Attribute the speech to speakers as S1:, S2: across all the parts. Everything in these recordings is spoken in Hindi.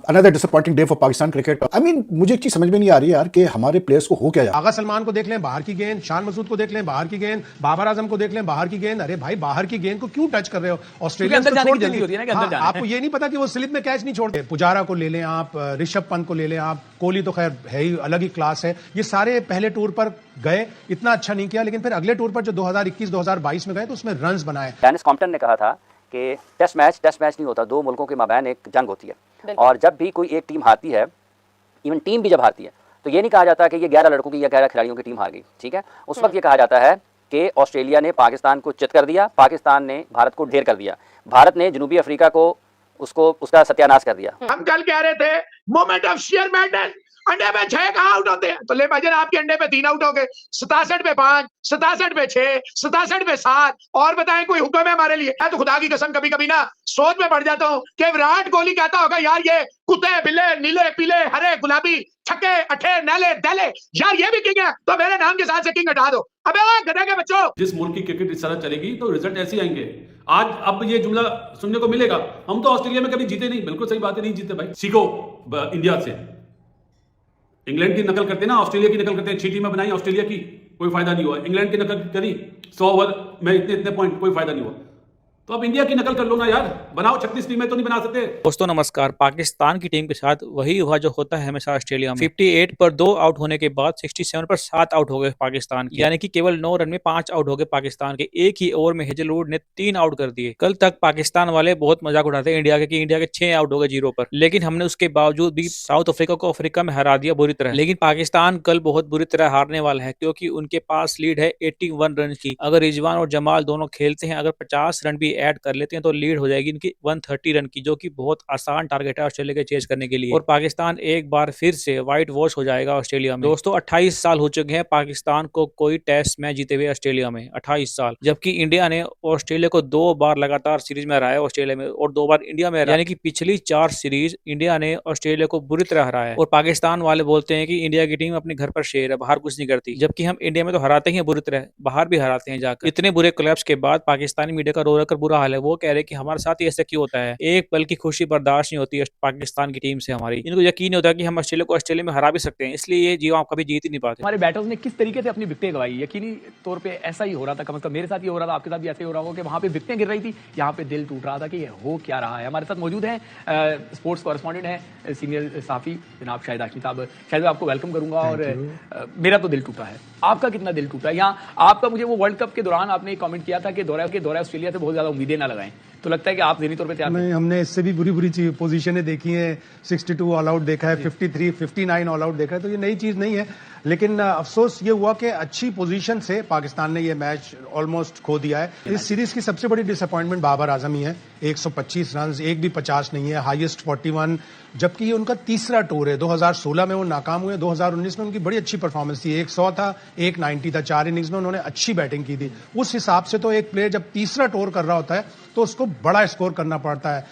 S1: Another disappointing day for Pakistan cricket. I mean, मुझे एक चीज समझ में नहीं आ रही यार कि हमारे प्लेयर्स को हो क्या
S2: आगा सलमान को देख लें, बाहर की गेंद, शान मसूद को देख लें, बाहर की गेंद, बाबर आजम को देख लें, बाहर की गेंद। अरे भाई, बाहर की गेंद को क्यों टच कर रहे हो? ऑस्ट्रेलिया को छोड़ देंगे। आपको ये नहीं पता कि वो स्लिप में कैच नहीं छोड़ते। पुजारा को ले लें आप, ऋषभ पंत को ले लें आप, कोहली तो खैर है ही, अलग ही क्लास है। ये सारे पहले टूर पर गए, इतना अच्छा नहीं किया, लेकिन फिर अगले टूर पर जो 2021-2022 में गए तो उसमें रन्स बनाए।
S3: डेनिस कॉम्पटन ने कहा था कि टेस्ट मैच नहीं होता, दो मुल्कों के माबैन एक जंग होती है, और जब भी कोई एक टीम हारती है, इवन टीम भी जब हारती है, तो ये नहीं कहा जाता कि ये 11 लड़कों की या 11 खिलाड़ियों की टीम हार गई, ठीक है। उस वक्त ये कहा जाता है कि ऑस्ट्रेलिया ने पाकिस्तान को चित कर दिया, पाकिस्तान ने भारत को ढेर कर दिया, भारत ने जनूबी अफ्रीका को उसका सत्यानाश कर दिया।
S4: हम कल कह रहे थे मोमेंट ऑफ शेयर मैडनेस, अंडे पे 6 कहां आउट होते हैं, तो ले भाईजान आपके अंडे पे 3 आउट हो गए, 67 पे 5, 67 पे 6, 67 पे 7, और बताएं कोई हुक्म है हमारे लिए? मैं तो खुदा की कसम कभी कभी ना सोच में पड़ जाता हूं कि विराट कोहली कहता होगा यार ये कुत्ते बिल्ले नीले पीले हरे गुलाबी छक्के अठे नैले दहले, यार ये भी किंग है, तो मेरे नाम के साथ से किंग हटा दो। अबे ओए गधे के बच्चों,
S5: जिस मुल्क की क्रिकेट इस तरह चलेगी तो रिजल्ट ऐसे आएंगे। आज अब ये जुमला सुनने को मिलेगा, हम तो ऑस्ट्रेलिया में कभी जीते नहीं। बिल्कुल सही बात है, नहीं जीते भाई। सीखो इंडिया से। इंग्लैंड की नकल करते ना, ऑस्ट्रेलिया की नकल करते हैं। 6 टीमें बनाई ऑस्ट्रेलिया की, कोई फायदा नहीं हुआ। इंग्लैंड की नकल करी, 100 ओवर में इतने पॉइंट, कोई फायदा नहीं हुआ। तो अब इंडिया की नकल कर लो ना यार, बनाओ। 36 टीमें तो नहीं बना सकते।
S6: दोस्तों नमस्कार। पाकिस्तान की टीम के साथ वही हुआ जो होता है हमेशा ऑस्ट्रेलिया में। 58 पर 2 आउट होने के बाद 67 पर 7 आउट हो गए पाकिस्तान के, यानी कि केवल 9 रन में 5 आउट हो गए पाकिस्तान के। एक ही ओवर में हेजलवुड ने 3 आउट कर दिए। कल तक पाकिस्तान वाले बहुत मजाक उड़ाते हैं इंडिया के कि इंडिया के 6 आउट हो गए 0 पर, लेकिन हमने उसके बावजूद भी साउथ अफ्रीका को अफ्रीका में हरा दिया बुरी तरह। लेकिन पाकिस्तान कल बहुत बुरी तरह हारने वाला है, क्योंकि उनके पास लीड है 81 रन की। अगर रिजवान और जमाल दोनों खेलते हैं, अगर 50 रन भी ऐड कर लेते हैं तो लीड हो जाएगी इनकी 130 रन की, जो कि बहुत आसान टारगेट है ऑस्ट्रेलिया के चेज करने के लिए। और पाकिस्तान एक बार फिर से व्हाइट वॉश हो जाएगा ऑस्ट्रेलिया में। दोस्तों 28 साल हो चुके हैं पाकिस्तान को कोई टेस्ट मैच जीते हुए ऑस्ट्रेलिया में, 28 साल। जबकि इंडिया ने ऑस्ट्रेलिया को 2 बार लगातार सीरीज में हराया ऑस्ट्रेलिया में, और 2 बार इंडिया में, यानी कि पिछली 4 सीरीज इंडिया ने ऑस्ट्रेलिया को बुरी तरह हराया है। और पाकिस्तान वाले बोलते हैं कि इंडिया की टीम अपने घर पर शेर है, बाहर कुछ नहीं करती, जबकि हम इंडिया में तो हराते ही बुरी तरह, बाहर भी हराते हैं जाकर। इतने बुरे क्लब्स के बाद पाकिस्तानी मीडिया का रो रहा कर बुरा हाल है। वो कह रहे कि हमारे साथ ही ऐसा क्यों होता है, एक पल की खुशी बर्दाश्त नहीं होती है पाकिस्तान की टीम से हमारी। इनको यकीन नहीं होता कि हम ऑस्ट्रेलिया को ऑस्ट्रेलिया में हरा भी सकते हैं, इसलिए ये जीव आप कभी जीत ही नहीं पाते।
S7: हमारे बैटर्स ने किस तरीके से अपनी विकेटें गवाई, यकीनी तौर पे ऐसा ही हो रहा था, कम से कम मेरे साथ ये हो रहा था, आपके साथ भी ऐसे ही हो रहा होगा कि वहां पे विकेटें गिर रही थी, यहाँ पे दिल टूट रहा था कि ये हो क्या रहा है। हमारे साथ मौजूद हैं स्पोर्ट्स कॉरेस्पॉन्डेंट हैं, सीनियर साफी जनाब शाहिद हाशमी साहब। शाहिद आपको वेलकम करूंगा। और मेरा तो दिल टूटा है, आपका कितना दिल टूटा है? यहाँ आपका, मुझे वो वर्ल्ड कप के दौरान आपने एक कमेंट किया था कि दौरा ऑस्ट्रेलिया से बहुत ज्यादा उम्मीदें ना लगाएं, तो लगता है कि आप ज़हनी तौर पे तैयार
S2: नहीं, हमने इससे भी बुरी पोजीशनें देखी हैं। 62 ऑल आउट देखा है, 53, 59 ऑल आउट देखा है, तो ये नई चीज नहीं है। लेकिन अफसोस ये हुआ कि अच्छी पोजीशन से पाकिस्तान ने ये मैच ऑलमोस्ट खो दिया है। इस सीरीज की सबसे बड़ी डिसअपॉइंटमेंट बाबर आजम ही है। 125 रन, एक भी 50 नहीं है, हाईएस्ट 41, जबकि ये उनका तीसरा टूर है। 2016 में वो नाकाम हुए, 2019 में उनकी बड़ी अच्छी परफॉर्मेंस थी, 100 था, 190 था, 4 इनिंग्स में उन्होंने अच्छी बैटिंग की थी। उस हिसाब से तो एक प्लेयर जब तीसरा टूर कर रहा होता है तो उसको बड़ा स्कोर करना पड़ता है,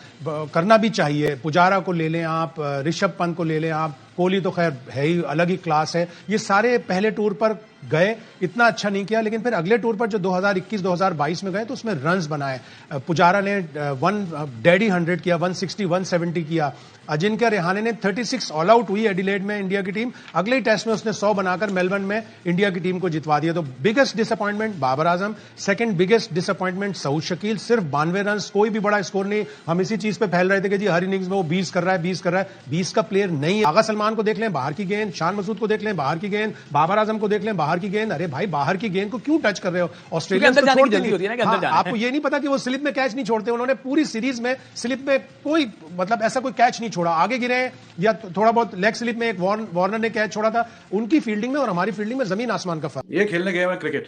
S2: करना भी चाहिए। पुजारा को ले लें आप, ऋषभ पंत को ले लें आप, कोहली तो खैर है ही, अलग ही क्लास है। ये सारे पहले टूर पर गए, इतना अच्छा नहीं किया, लेकिन फिर अगले टूर पर जो 2021-2022 में गए तो उसमें रन्स बनाए। पुजारा ने 100 किया, 160, 170 किया। अजिंक्य रेहाने ने 36 ऑल आउट हुई एडिलेड में इंडिया की टीम, अगले टेस्ट में उसने 100 बनाकर मेलबर्न में इंडिया की टीम को जितवा दिया। तो biggest disappointment Babar Azam, second biggest disappointment Saud Shakeel, सिर्फ 92 रन, कोई भी बड़ा स्कोर नहीं। हम इसी चीज पे फैल रहे थे कि जी हर इनिंग्स में वो 20 कर रहा है, 20 कर रहा है, 20 का प्लेयर नहीं है। आगा सलमान को देख लें, बाहर की गेंद, शान मसूद को देख लें, बाहर की गेंद, बाबर आजम को देख लें, बाहर की गेंद। अरे भाई, बाहर की गेंद को क्यों टच कर रहे हो? ऑस्ट्रेलिया को छोड़ देंगे। आपको ये नहीं पता कि वो स्लिप में कैच नहीं छोड़ते। उन्होंने पूरी सीरीज में स्लिप में कोई, मतलब ऐसा कोई कैच नहीं छोड़ा। आगे गिरे या थोड़ा बहुत लेग स्लिप में एक वार्नर ने कैच छोड़ा था। उनकी फील्डिंग में और हमारी फील्डिंग में जमीन आसमान का फर्क।
S8: ये खेलने गए हैं क्रिकेट,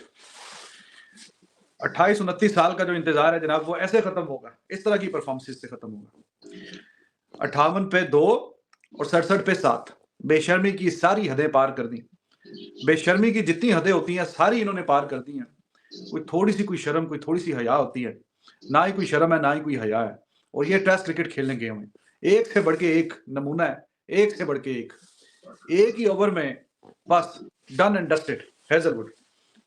S8: 28-29 साल का जो इंतजार है जनाब, वो ऐसे खत्म होगा, इस तरह की परफॉर्मेंस से खत्म होगा। 58 पे 2 और 67 पे 7, बेशर्मी की सारी हदें पार कर दी। बेशर्मी की जितनी हदें होती हैं सारी इन्होंने पार कर दी हैं। कोई थोड़ी सी कोई शर्म, कोई थोड़ी सी हया होती है? ना ही कोई शर्म है, ना ही कोई हया है। और ये टेस्ट क्रिकेट खेलने गए हुए, एक से बढ़ के एक नमूना है, एक से बढ़ के एक ही ओवर में बस done and dusted. Hazlewood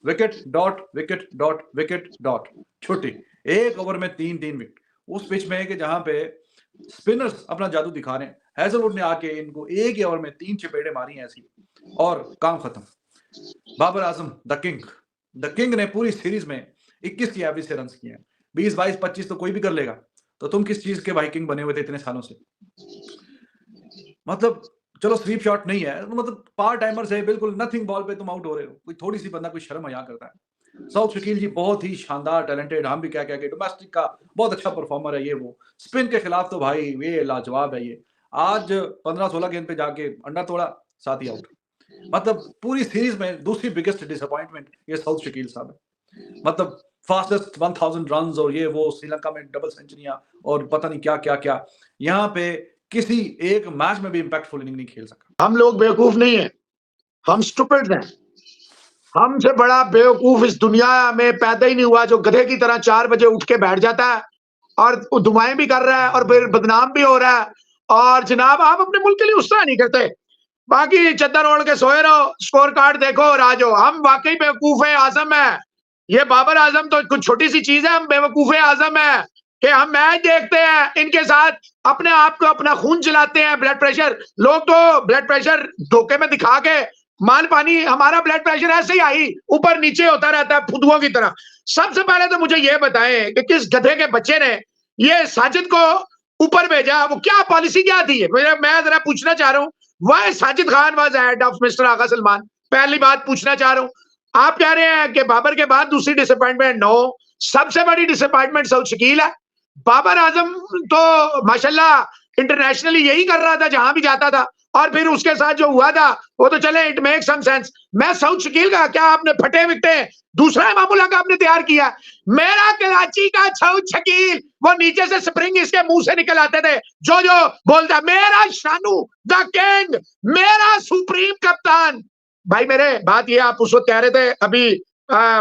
S8: wicket dot wicket dot wicket dot, छुट्टी। एक ओवर में 3 विकेट। उस पिच में है कि जहां पे स्पिनर्स अपना जादू दिखा रहे हैं, हैजलवुड ने आके इनको एक ही ओवर में 3 चपेड़े मारी हैं ऐसी और काम खत्म। बाबर आजम द किंग ने पूरी सीरीज में 21 की एवरेज से रन किए हैं। 20, 22, 25 तो कोई भी कर लेगा, तो तुम किस चीज के भाई किंग बने हुए थे इतने सालों से? मतलब चलो स्वीप शॉट नहीं है, मतलब पार टाइमर से बिल्कुल नथिंग बॉल पे तुम आउट हो रहे हो। कोई थोड़ी सी बंदा कोई शर्म हया करता है। साउथ शकील जी बहुत ही शानदार टैलेंटेड, हम भी क्या क्या डोमेस्टिक का बहुत अच्छा परफॉर्मर है ये। वो स्पिन के खिलाफ तो भाई ये लाजवाब है ये। आज 15-16 गेंद पे जाके अंडा तोड़ा, 7 ही आउट। मतलब पूरी सीरीज में दूसरी बिगेस्ट डिसअपॉइंटमेंट ये साउथ शकील साहब है। मतलब फास्टेस्ट 1000 रन और ये वो, श्रीलंका में डबल सेंचुरियां और पता नहीं क्या क्या क्या। यहाँ पे किसी एक मैच में भी इंपैक्टफुल इनिंग नहीं खेल सका।
S4: हम लोग बेवकूफ नहीं है, हम स्टूपिड हैं। हमसे बड़ा बेवकूफ इस दुनिया में पैदा ही नहीं हुआ जो गधे की तरह 4 बजे उठ के बैठ जाता है और दुआएं भी कर रहा है और फिर बदनाम भी हो रहा है। और जनाब आप अपने मुल्क के लिए उस तरह नहीं करते, बाकी चद्दर ओढ़ के सोए रहो, स्कोर कार्ड देखो और आ जाओ। हम वाकई बेवकूफ है आजम है। ये बाबर आजम तो कुछ छोटी सी चीज है, हम बेवकूफ आजम है कि हम मैच देखते हैं इनके साथ, अपने आप को अपना खून चलाते हैं, ब्लड प्रेशर। लोग तो ब्लड प्रेशर धोखे में दिखा के माल पानी, हमारा ब्लड प्रेशर ऐसे ही आई ऊपर नीचे होता रहता है फुदुओं की तरह। सबसे पहले तो मुझे यह बताएं कि किस गधे के बच्चे ने ये साजिद को ऊपर भेजा, वो क्या पॉलिसी क्या थी? मैं जरा पूछना चाह रहा हूँ, why Sajid Khan was head of mister Agha Salman? पहली बात पूछना चाह रहा हूँ। आप कह रहे हैं कि बाबर के बाद दूसरी डिसअपॉइंटमेंट, नो, सबसे बड़ी डिसअपॉइंटमेंट साउथ शकील है। बाबर आजम तो माशाल्लाह इंटरनेशनली यही कर रहा था जहां भी जाता था, और फिर उसके साथ जो हुआ था वो तो चले, इट मेक सम सेंस। मैं साउथ शकील का क्या आपने फटे विकटे दूसरा मामूला का आपने तैयार किया? मेरा कराची का साउथ शकील, वो नीचे से स्प्रिंग इसके मुंह से निकल आते थे जो जो बोलता, मेरा शानू द किंग, मेरा सुप्रीम कप्तान। भाई मेरे बात ये, आप उस वक्त कह रहे थे अभी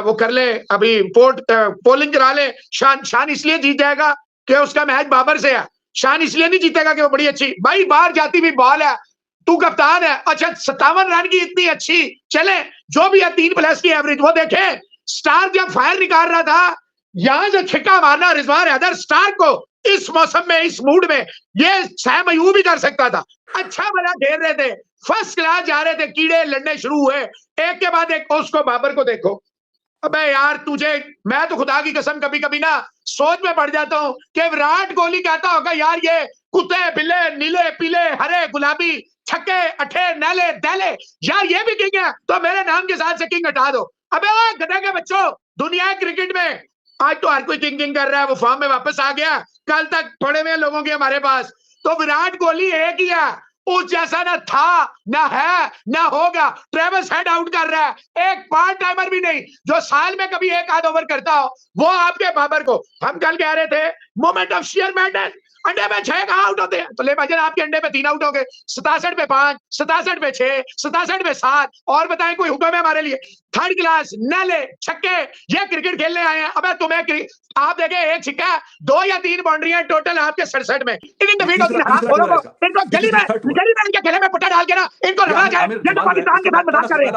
S4: वो कर ले, अभी पोलिंग करा ले। शान इसलिए जीत जाएगा कि उसका मैच बाबर से है, शान इसलिए नहीं जीतेगा कि वो बड़ी अच्छी, भाई बाहर जाती भी बॉल है, तू कप्तान है। अच्छा 57 रन की इतनी अच्छी, चले जो भी है 3+ की एवरेज, वो देखे स्टार जब फायर निकाल रहा था, यहां जो छिक्का मारना रिजवान हैदर स्टार को इस मौसम में, इस मूड में, ये सैम अयूब भी कर सकता था। अच्छा भला खेल रहे थे, फर्स्ट क्लास जा रहे थे, कीड़े लड़ने शुरू हुए एक के बाद एक। उसको बाबर को देखो, अबे यार तुझे, मैं तो खुदा की कसम कभी कभी ना सोच में पड़ जाता हूं कि विराट कोहली कहता होगा यार ये कुत्ते बिल्ले नीले पीले हरे गुलाबी छक्के अठे नैले दैले, यार ये भी किंग है तो मेरे नाम के साथ से किंग हटा दो। अबे गधे के बच्चों, दुनिया क्रिकेट में आज तो हर कोई किंग कर रहा है, वो फॉर्म में वापस आ गया। कल तक पड़े हुए लोगों के हमारे पास, तो विराट कोहली एक ही है, उस जैसा ना था ना है ना होगा। ट्रेविस हेड आउट कर रहा है, एक पार्ट टाइमर भी नहीं जो साल में कभी एक आध ओवर करता हो, वो आपके बाबर को। हम कल कह रहे थे मोमेंट ऑफ शेयर मैडनेस, अंडे पे 6 कहां आउट होते हैं, तो ले भाईजान आपके अंडे पे 3 आउट हो गए, 67 पे 5, 67 पे 6, 67 पे 7, और बताएं कोई हुक्म है हमारे लिए? थर्ड क्लास नैले छक्के, ये क्रिकेट खेलने आए हैं। अबे तुम्हें आप देखें, एक छिक्का 2 या 3 बाउंड्रियां टोटल आपके 67 में। इनको गली में इनके गले में पट्टा डाल के ना इनको लगा जाए, ये तो पाकिस्तान के साथ मजाक कर रहे हैं।